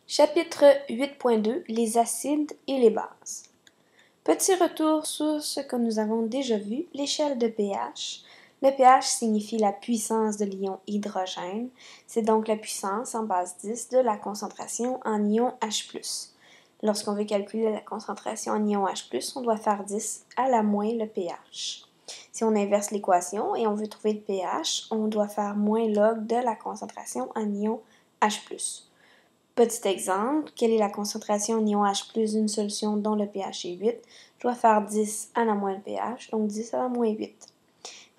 Chapitre 8.2 Les acides et les bases. Petit retour sur ce que nous avons déjà vu, l'échelle de pH. Le pH signifie la puissance de l'ion hydrogène. C'est donc la puissance en base 10 de la concentration en ion H+. Lorsqu'on veut calculer la concentration en ion H+, on doit faire 10 à la moins le pH. Si on inverse l'équation et on veut trouver le pH, on doit faire moins log de la concentration en ion H+. Petit exemple, quelle est la concentration en ion H+ d'une solution dont le pH est 8? Je dois faire 10 à la moins le pH, donc 10 à la moins 8.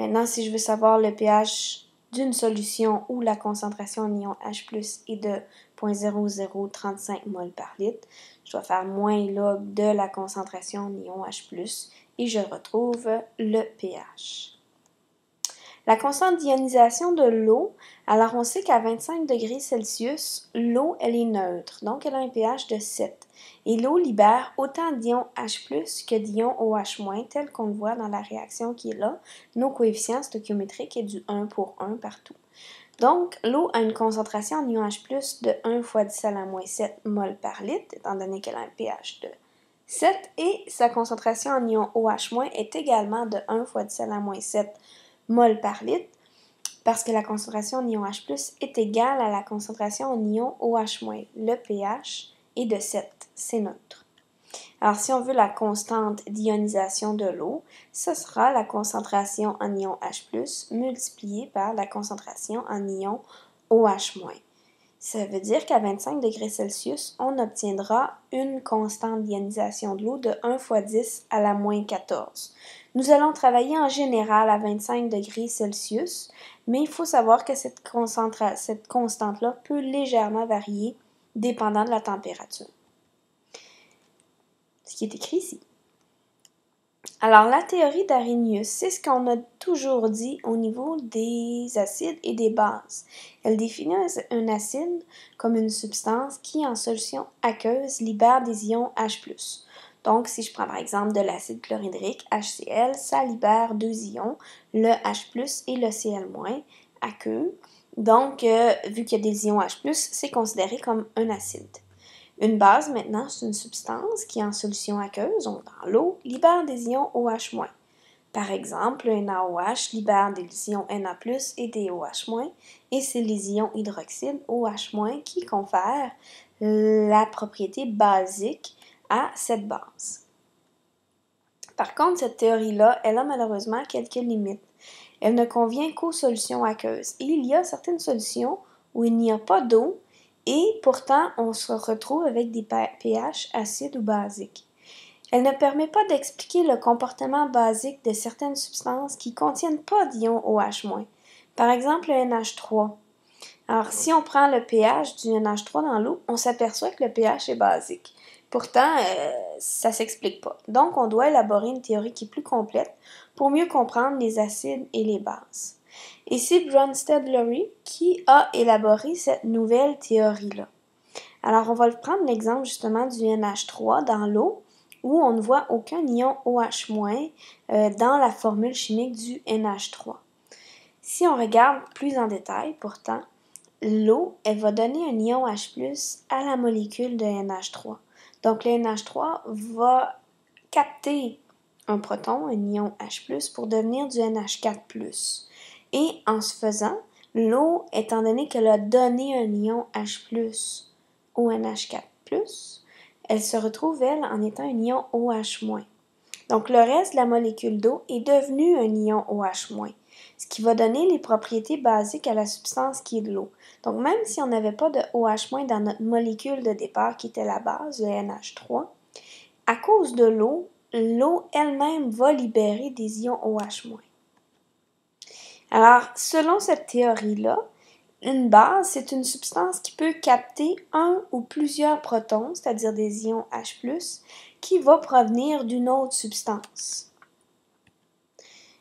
Maintenant, si je veux savoir le pH d'une solution où la concentration en ion H+ est de 0.0035 mol par litre, je dois faire moins log de la concentration en ion H+, et je retrouve le pH. La constante d'ionisation de l'eau, alors on sait qu'à 25 degrés Celsius, l'eau, elle est neutre, donc elle a un pH de 7. Et l'eau libère autant d'ions H+, que d'ions OH-, tel qu'on le voit dans la réaction qui est là. Nos coefficients stoichiométriques est du 1 pour 1 partout. Donc, l'eau a une concentration en ions H+, de 1 fois 10 à la moins 7 mol par litre, étant donné qu'elle a un pH de 7, et sa concentration en ions OH- est également de 1 fois 10 à la moins 7 mol par litre, parce que la concentration en ion H+ est égale à la concentration en ion OH-. Le pH est de 7, c'est neutre. Alors, si on veut la constante d'ionisation de l'eau, ce sera la concentration en ion H+, multipliée par la concentration en ion OH-. Ça veut dire qu'à 25 degrés Celsius, on obtiendra une constante d'ionisation de l'eau de 1 fois 10 à la moins 14. Nous allons travailler en général à 25 degrés Celsius, mais il faut savoir que cette constante-là peut légèrement varier dépendant de la température. Ce qui est écrit ici. Alors, la théorie d'Arrhenius, c'est ce qu'on a toujours dit au niveau des acides et des bases. Elle définit un acide comme une substance qui, en solution aqueuse, libère des ions H+. Donc, si je prends par exemple de l'acide chlorhydrique, HCl, ça libère deux ions, le H+, et le Cl-, aqueux. Donc, vu qu'il y a des ions H+, c'est considéré comme un acide. Une base, maintenant, c'est une substance qui, en solution aqueuse, donc dans l'eau, libère des ions OH-. Par exemple, le NaOH libère des ions Na+, et des OH-, et c'est les ions hydroxyde OH- qui confèrent la propriété basique à cette base. Par contre, cette théorie-là, elle a malheureusement quelques limites. Elle ne convient qu'aux solutions aqueuses. Et il y a certaines solutions où il n'y a pas d'eau, et pourtant, on se retrouve avec des pH acides ou basiques. Elle ne permet pas d'expliquer le comportement basique de certaines substances qui ne contiennent pas d'ions OH-. Par exemple, le NH3. Alors, si on prend le pH du NH3 dans l'eau, on s'aperçoit que le pH est basique. Pourtant, ça ne s'explique pas. Donc, on doit élaborer une théorie qui est plus complète pour mieux comprendre les acides et les bases. Et c'est Bronsted-Lowry qui a élaboré cette nouvelle théorie-là. Alors, on va prendre l'exemple justement du NH3 dans l'eau, où on ne voit aucun ion OH- dans la formule chimique du NH3. Si on regarde plus en détail, pourtant, l'eau, elle va donner un ion H+ à la molécule de NH3. Donc, le NH3 va capter un proton, un ion H+, pour devenir du NH4+. Et en ce faisant, l'eau, étant donné qu'elle a donné un ion H+ au NH4+, elle se retrouve, elle, en étant un ion OH-. Donc, le reste de la molécule d'eau est devenu un ion OH-, ce qui va donner les propriétés basiques à la substance qui est de l'eau. Donc, même si on n'avait pas de OH- dans notre molécule de départ qui était la base, le NH3, à cause de l'eau elle-même va libérer des ions OH-. Alors, selon cette théorie-là, une base, c'est une substance qui peut capter un ou plusieurs protons, c'est-à-dire des ions H+, qui va provenir d'une autre substance.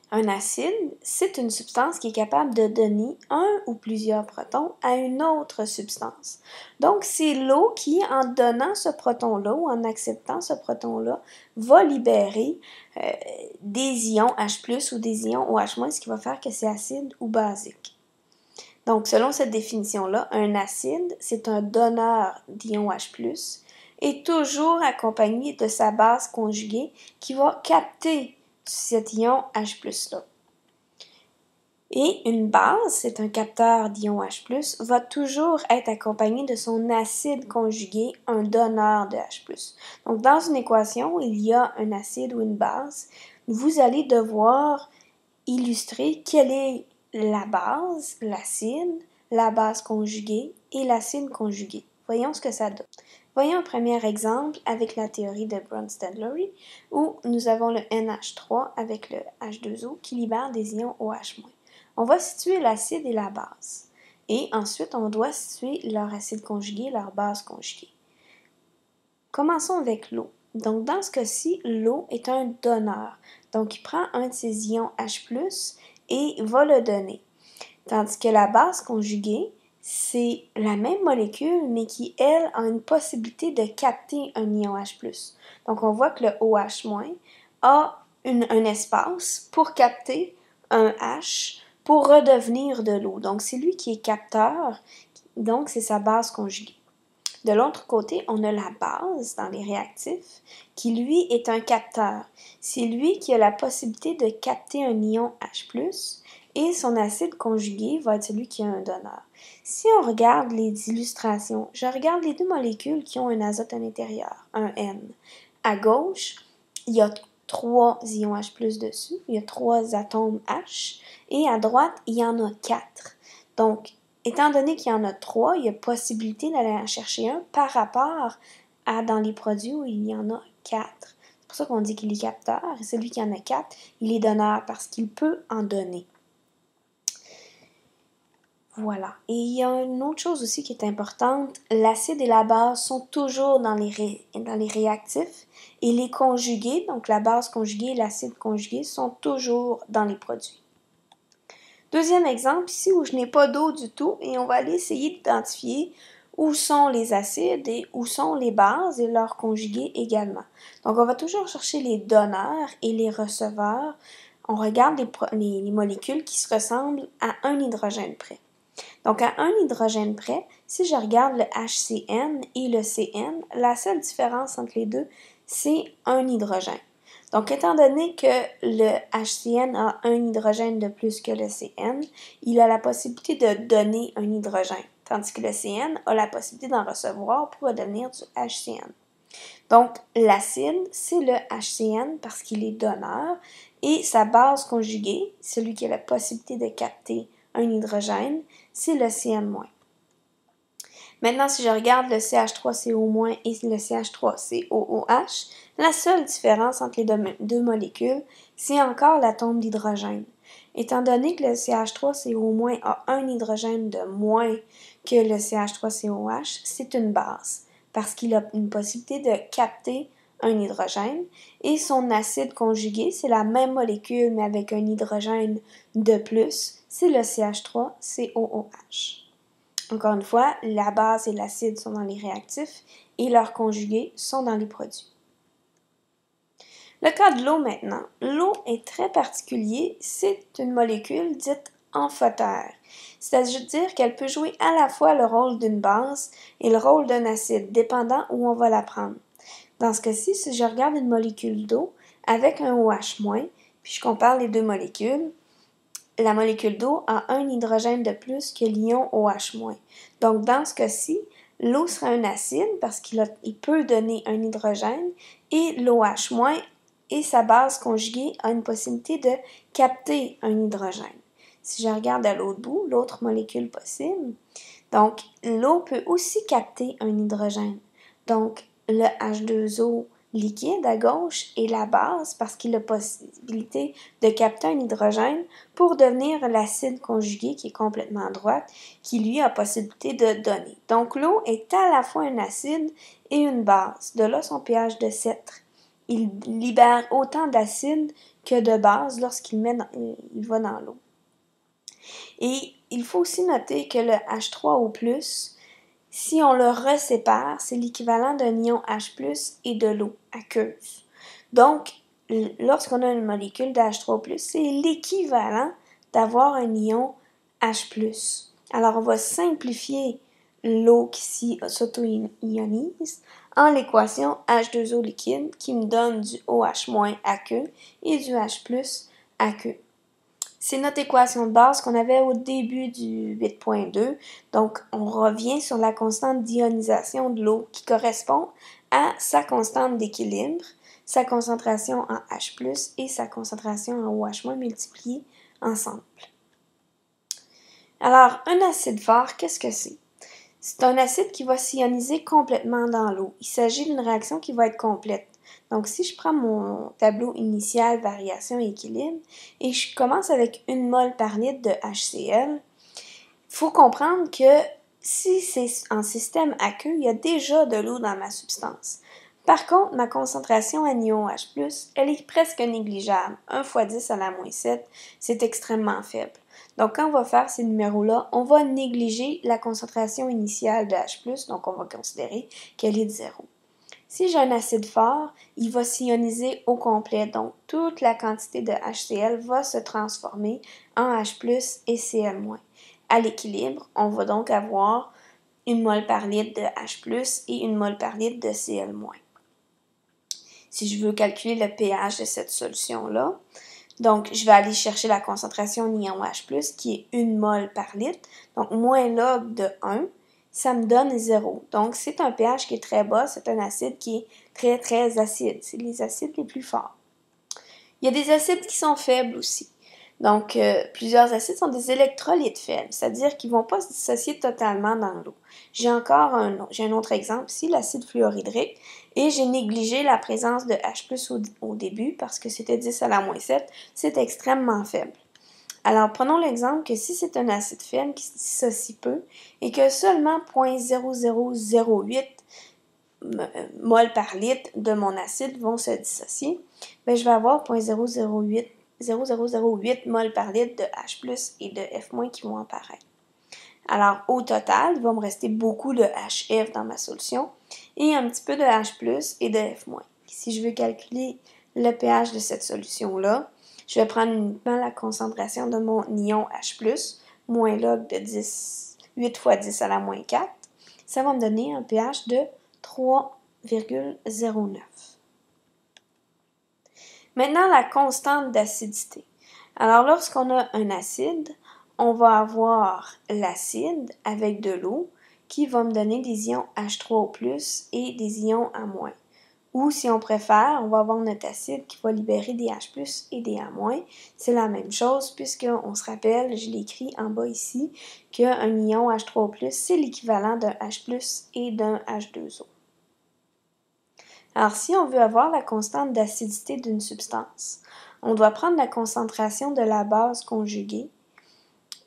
Un acide, c'est une substance qui est capable de donner un ou plusieurs protons à une autre substance. Donc, c'est l'eau qui, en donnant ce proton-là ou en acceptant ce proton-là, va libérer des ions H+, ou des ions OH-, ce qui va faire que c'est acide ou basique. Donc, selon cette définition-là, un acide, c'est un donneur d'ion H+, et toujours accompagné de sa base conjuguée qui va capter cet ion H+-là. Et une base, c'est un capteur d'ion H+, va toujours être accompagné de son acide conjugué, un donneur de H+. Donc, dans une équation où il y a un acide ou une base, vous allez devoir illustrer quelle est la base, l'acide, la base conjuguée et l'acide conjugué. Voyons ce que ça donne. Voyons un premier exemple avec la théorie de Bronsted-Lowry, où nous avons le NH3 avec le H2O qui libère des ions OH-. On va situer l'acide et la base. Et ensuite, on doit situer leur acide conjugué, leur base conjuguée. Commençons avec l'eau. Donc, dans ce cas-ci, l'eau est un donneur. Donc, il prend un de ses ions H+, et va le donner. Tandis que la base conjuguée, c'est la même molécule, mais qui, elle, a une possibilité de capter un ion H+. Donc, on voit que le OH- a un espace pour capter un H pour redevenir de l'eau. Donc, c'est lui qui est capteur, donc c'est sa base conjuguée. De l'autre côté, on a la base dans les réactifs qui, lui, est un capteur. C'est lui qui a la possibilité de capter un ion H+, et son acide conjugué va être celui qui a un donneur. Si on regarde les illustrations, je regarde les deux molécules qui ont un azote à l'intérieur, un N. À gauche, il y a 3 ions H+ dessus, il y a 3 atomes H, et à droite, il y en a 4. Donc, étant donné qu'il y en a 3, il y a possibilité d'aller en chercher un par rapport à dans les produits où il y en a 4. C'est pour ça qu'on dit qu'il est capteur, et celui qui en a 4, il est donneur parce qu'il peut en donner. Voilà. Et il y a une autre chose aussi qui est importante, l'acide et la base sont toujours dans les réactifs et les conjugués, donc la base conjuguée et l'acide conjugué, sont toujours dans les produits. Deuxième exemple, ici où je n'ai pas d'eau du tout, et on va aller essayer d'identifier où sont les acides et où sont les bases et leurs conjugués également. Donc on va toujours chercher les donneurs et les receveurs. On regarde les molécules qui se ressemblent à un hydrogène près. Donc, à un hydrogène près, si je regarde le HCN et le CN, la seule différence entre les deux, c'est un hydrogène. Donc, étant donné que le HCN a un hydrogène de plus que le CN, il a la possibilité de donner un hydrogène, tandis que le CN a la possibilité d'en recevoir pour devenir du HCN. Donc, l'acide, c'est le HCN parce qu'il est donneur, et sa base conjuguée, celui qui a la possibilité de capter un hydrogène, c'est le CN-. Maintenant, si je regarde le CH3CO- et le CH3COOH, la seule différence entre les deux molécules, c'est encore l'atome d'hydrogène. Étant donné que le CH3CO- a un hydrogène de moins que le CH3COH, c'est une base, parce qu'il a une possibilité de capter un hydrogène, et son acide conjugué, c'est la même molécule, mais avec un hydrogène de plus, c'est le CH3COOH. Encore une fois, la base et l'acide sont dans les réactifs et leurs conjugués sont dans les produits. Le cas de l'eau maintenant. L'eau est très particulier, c'est une molécule dite amphotère, c'est-à-dire qu'elle peut jouer à la fois le rôle d'une base et le rôle d'un acide, dépendant où on va la prendre. Dans ce cas-ci, si je regarde une molécule d'eau avec un OH-, puis je compare les deux molécules, la molécule d'eau a un hydrogène de plus que l'ion OH-. Donc, dans ce cas-ci, l'eau sera un acide parce qu'il peut donner un hydrogène et l'OH- et sa base conjuguée a une possibilité de capter un hydrogène. Si je regarde à l'autre bout, l'autre molécule possible, donc l'eau peut aussi capter un hydrogène. Donc, le H2O liquide à gauche est la base parce qu'il a la possibilité de capter un hydrogène pour devenir l'acide conjugué qui est complètement à droite, qui lui a la possibilité de donner. Donc l'eau est à la fois un acide et une base. De là son pH de 7. Il libère autant d'acide que de base lorsqu'il va dans l'eau. Et il faut aussi noter que le H3O+, si on le resépare, c'est l'équivalent d'un ion H+, et de l'eau aqueuse. Donc, lorsqu'on a une molécule de H3+, c'est l'équivalent d'avoir un ion H+. Alors, on va simplifier l'eau qui s'auto-ionise en l'équation H2O liquide qui me donne du OH- aqueux et du H+ aqueux. C'est notre équation de base qu'on avait au début du 8.2. Donc, on revient sur la constante d'ionisation de l'eau qui correspond à sa constante d'équilibre, sa concentration en H+, et sa concentration en OH- multipliées ensemble. Alors, un acide fort, qu'est-ce que c'est? C'est un acide qui va s'ioniser complètement dans l'eau. Il s'agit d'une réaction qui va être complète. Donc, si je prends mon tableau initial, variation et équilibre, et je commence avec 1 mol par litre de HCl, il faut comprendre que si c'est en système aqueux, il y a déjà de l'eau dans ma substance. Par contre, ma concentration en ion H+, elle est presque négligeable. 1 fois 10 à la moins 7, c'est extrêmement faible. Donc, quand on va faire ces numéros-là, on va négliger la concentration initiale de H+, donc on va considérer qu'elle est de 0. Si j'ai un acide fort, il va s'ioniser au complet, donc toute la quantité de HCl va se transformer en H+ et Cl-. À l'équilibre, on va donc avoir 1 mol par litre de H+ et 1 mol par litre de Cl-. Si je veux calculer le pH de cette solution-là, donc je vais aller chercher la concentration en ion H+, qui est 1 mol par litre, donc moins log de 1, ça me donne 0. Donc c'est un pH qui est très bas, c'est un acide qui est très très acide, c'est les acides les plus forts. Il y a des acides qui sont faibles aussi. Donc, plusieurs acides sont des électrolytes faibles, c'est-à-dire qu'ils ne vont pas se dissocier totalement dans l'eau. J'ai un autre exemple ici, l'acide fluorhydrique, et j'ai négligé la présence de H+ au début parce que c'était 10 à la moins 7, c'est extrêmement faible. Alors, prenons l'exemple que si c'est un acide faible qui se dissocie peu et que seulement 0,0008 mol par litre de mon acide vont se dissocier, bien, je vais avoir 0,0008 mol par litre de H+ et de F- qui vont apparaître. Alors, au total, il va me rester beaucoup de HF dans ma solution et un petit peu de H+ et de F-. Si je veux calculer le pH de cette solution-là, je vais prendre uniquement la concentration de mon ion H+, moins log de 8 fois 10 à la moins 4. Ça va me donner un pH de 3,09. Maintenant, la constante d'acidité. Alors, lorsqu'on a un acide, on va avoir l'acide avec de l'eau qui va me donner des ions H3O+, et des ions A-. Ou, si on préfère, on va avoir notre acide qui va libérer des H+ et des A-. C'est la même chose puisqu'on se rappelle, je l'ai écrit en bas ici, qu'un ion H3O+, c'est l'équivalent d'un H+ et d'un H2O. Alors, si on veut avoir la constante d'acidité d'une substance, on doit prendre la concentration de la base conjuguée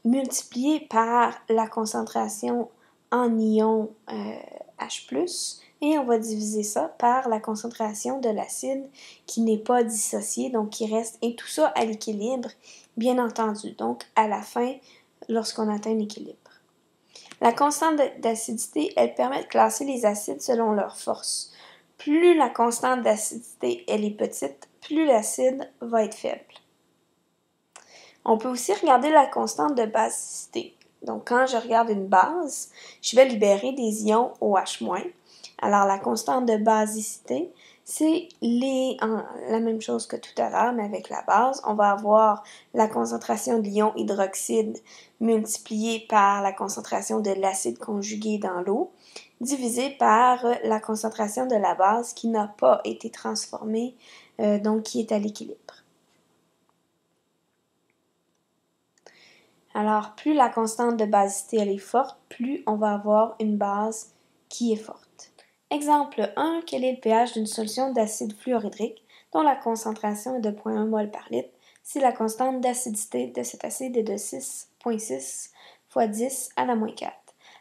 multipliée par la concentration en ion H+, et on va diviser ça par la concentration de l'acide qui n'est pas dissocié, donc qui reste, et tout ça à l'équilibre, bien entendu, donc à la fin, lorsqu'on atteint l'équilibre. La constante d'acidité, elle permet de classer les acides selon leur force. Plus la constante d'acidité elle est petite, plus l'acide va être faible. On peut aussi regarder la constante de basicité. Donc, quand je regarde une base, je vais libérer des ions OH-. Alors, la constante de basicité, c'est la même chose que tout à l'heure, mais avec la base. On va avoir la concentration de l'ion hydroxyde multipliée par la concentration de l'acide conjugué dans l'eau, divisé par la concentration de la base qui n'a pas été transformée, donc qui est à l'équilibre. Alors, plus la constante de basicité elle est forte, plus on va avoir une base qui est forte. Exemple 1, quel est le pH d'une solution d'acide fluorhydrique dont la concentration est de 0,1 mol par litre si la constante d'acidité de cet acide est de 6,6 fois 10 à la moins 4.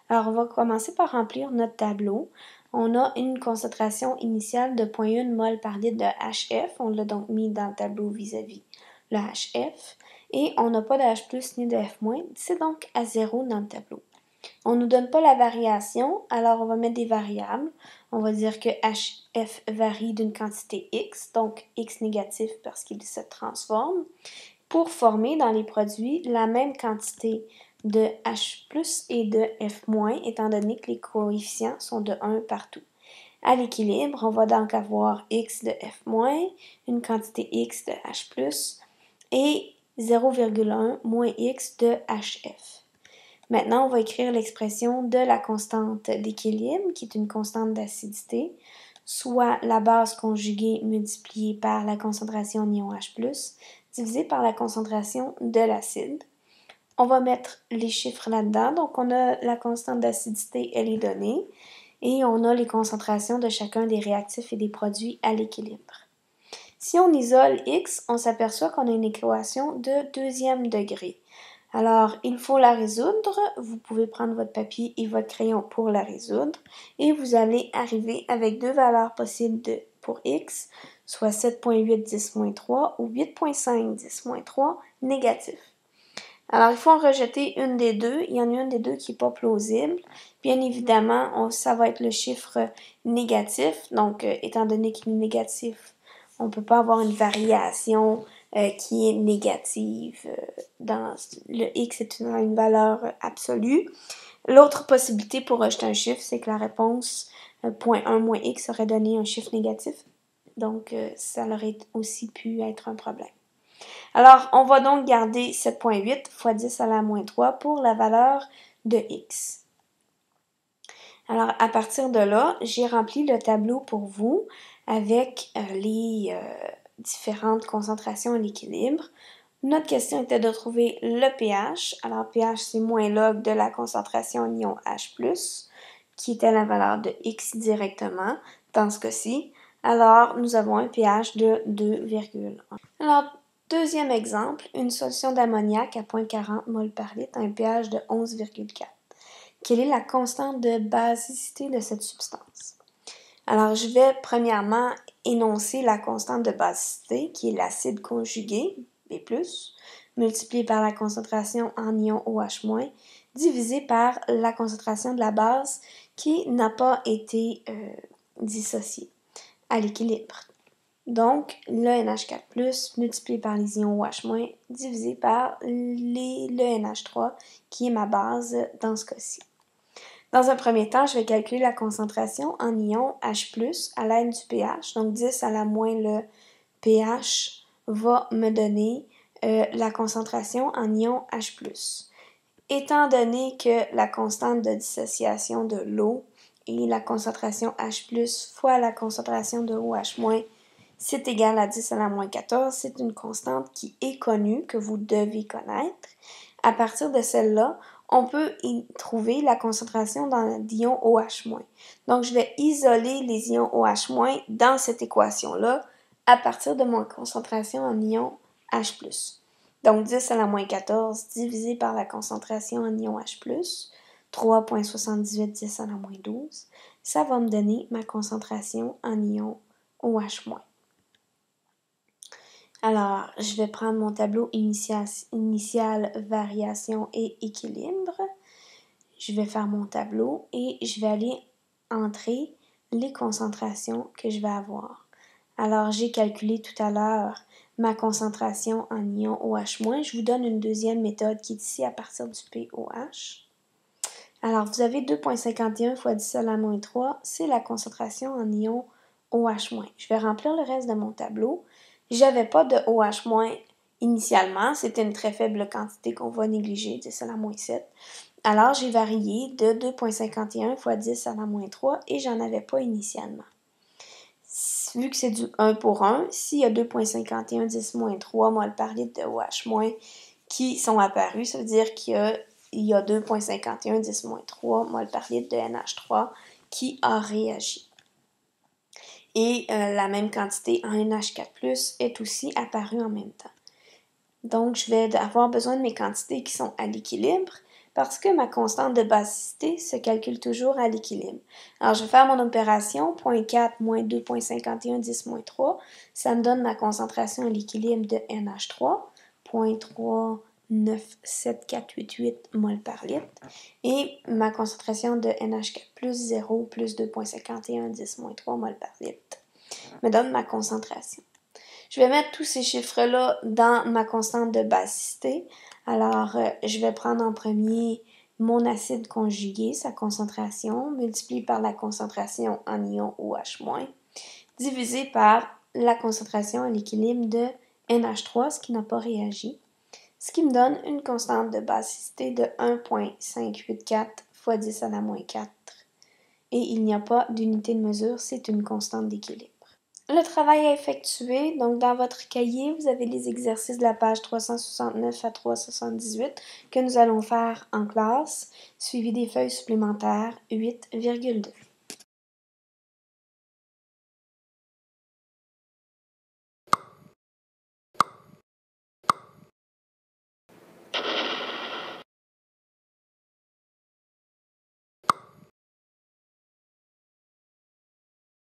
Alors, on va commencer par remplir notre tableau. On a une concentration initiale de 0,1 mol par litre de HF. On l'a donc mis dans le tableau vis-à-vis le HF. Et on n'a pas de H+ ni de F-, c'est donc à 0 dans le tableau. On ne nous donne pas la variation, alors on va mettre des variables. On va dire que HF varie d'une quantité X, donc X négatif parce qu'il se transforme, pour former dans les produits la même quantité de H+, et de F-, étant donné que les coefficients sont de 1 partout. À l'équilibre, on va donc avoir X de F-, une quantité X de H+, et 0,1 moins X de HF. Maintenant, on va écrire l'expression de la constante d'équilibre, qui est une constante d'acidité, soit la base conjuguée multipliée par la concentration en ion H+, divisée par la concentration de l'acide. On va mettre les chiffres là-dedans. Donc, on a la constante d'acidité, elle est donnée, et on a les concentrations de chacun des réactifs et des produits à l'équilibre. Si on isole X, on s'aperçoit qu'on a une équation de deuxième degré. Alors, il faut la résoudre. Vous pouvez prendre votre papier et votre crayon pour la résoudre. Et vous allez arriver avec deux valeurs possibles pour X, soit 7,8 10-3 ou 8,5 10-3 négatif. Alors, il faut en rejeter une des deux. Il y en a une des deux qui n'est pas plausible. Bien évidemment, ça va être le chiffre négatif. Donc, étant donné qu'il est négatif, on ne peut pas avoir une variation qui est négative. Le X est une valeur absolue. L'autre possibilité pour rejeter un chiffre, c'est que la réponse 0,1 moins X aurait donné un chiffre négatif. Donc, ça aurait aussi pu être un problème. Alors, on va donc garder 7,8 fois 10 à la moins 3 pour la valeur de X. Alors, à partir de là, j'ai rempli le tableau pour vous avec les différentes concentrations à l'équilibre. Notre question était de trouver le pH. Alors, pH, c'est moins log de la concentration en ion H+, qui était la valeur de X directement dans ce cas-ci. Alors, nous avons un pH de 2,1. Alors, deuxième exemple, une solution d'ammoniac à 0,40 mol par litre à un pH de 11,4. Quelle est la constante de basicité de cette substance? Alors, je vais premièrement énoncer la constante de basicité, qui est l'acide conjugué, B+, multiplié par la concentration en ion OH-, divisé par la concentration de la base qui n'a pas été dissociée à l'équilibre. Donc, le NH4+, multiplié par les ions OH-, divisé par le NH3, qui est ma base dans ce cas-ci. Dans un premier temps, je vais calculer la concentration en ion H+, à l'aide du pH. Donc, 10 à la moins le pH va me donner la concentration en ion H+. Étant donné que la constante de dissociation de l'eau est la concentration H+, fois la concentration de OH-, c'est égal à 10 à la moins 14. C'est une constante qui est connue, que vous devez connaître. À partir de celle-là, on peut y trouver la concentration d'ions OH-. Donc, je vais isoler les ions OH- dans cette équation-là à partir de mon concentration en ions H+. Donc, 10 à la moins 14 divisé par la concentration en ions H+, 3,78 10 à la moins 12, ça va me donner ma concentration en ions OH-. Alors, je vais prendre mon tableau initial, variation et équilibre. Je vais faire mon tableau et je vais aller entrer les concentrations que je vais avoir. Alors, j'ai calculé tout à l'heure ma concentration en ion OH-. Je vous donne une deuxième méthode qui est ici à partir du POH. Alors, vous avez 2,51 fois 10 à la moins 3, c'est la concentration en ion OH-. Je vais remplir le reste de mon tableau. J'avais pas de OH- initialement, c'était une très faible quantité qu'on va négliger, 10 à la moins 7. Alors, j'ai varié de 2,51 fois 10 à la moins 3 et j'en avais pas initialement. Vu que c'est du 1 pour 1, s'il y a 2,51 10 moins 3 mol par litre de OH- qui sont apparus, ça veut dire qu'il y a 2,51 10 moins 3 mol par litre de NH3 qui a réagi. Et la même quantité en NH4+, est aussi apparue en même temps. Donc, je vais avoir besoin de mes quantités qui sont à l'équilibre parce que ma constante de basicité se calcule toujours à l'équilibre. Alors, je vais faire mon opération, 0,4 moins 2,51 10 moins 3. Ça me donne ma concentration à l'équilibre de NH3, 0,39788 mol par litre. Et ma concentration de NH4+, 0 plus 2,51 10 moins 3 mol par litre me donne ma concentration. Je vais mettre tous ces chiffres-là dans ma constante de basicité. Alors, je vais prendre en premier mon acide conjugué, sa concentration, multiplié par la concentration en ion OH-, divisé par la concentration à l'équilibre de NH3, ce qui n'a pas réagi, ce qui me donne une constante de basicité de 1,584 fois 10 à la moins 4. Et il n'y a pas d'unité de mesure, c'est une constante d'équilibre. Le travail à effectuer, donc dans votre cahier, vous avez les exercices de la page 369 à 378 que nous allons faire en classe, suivi des feuilles supplémentaires 8,2.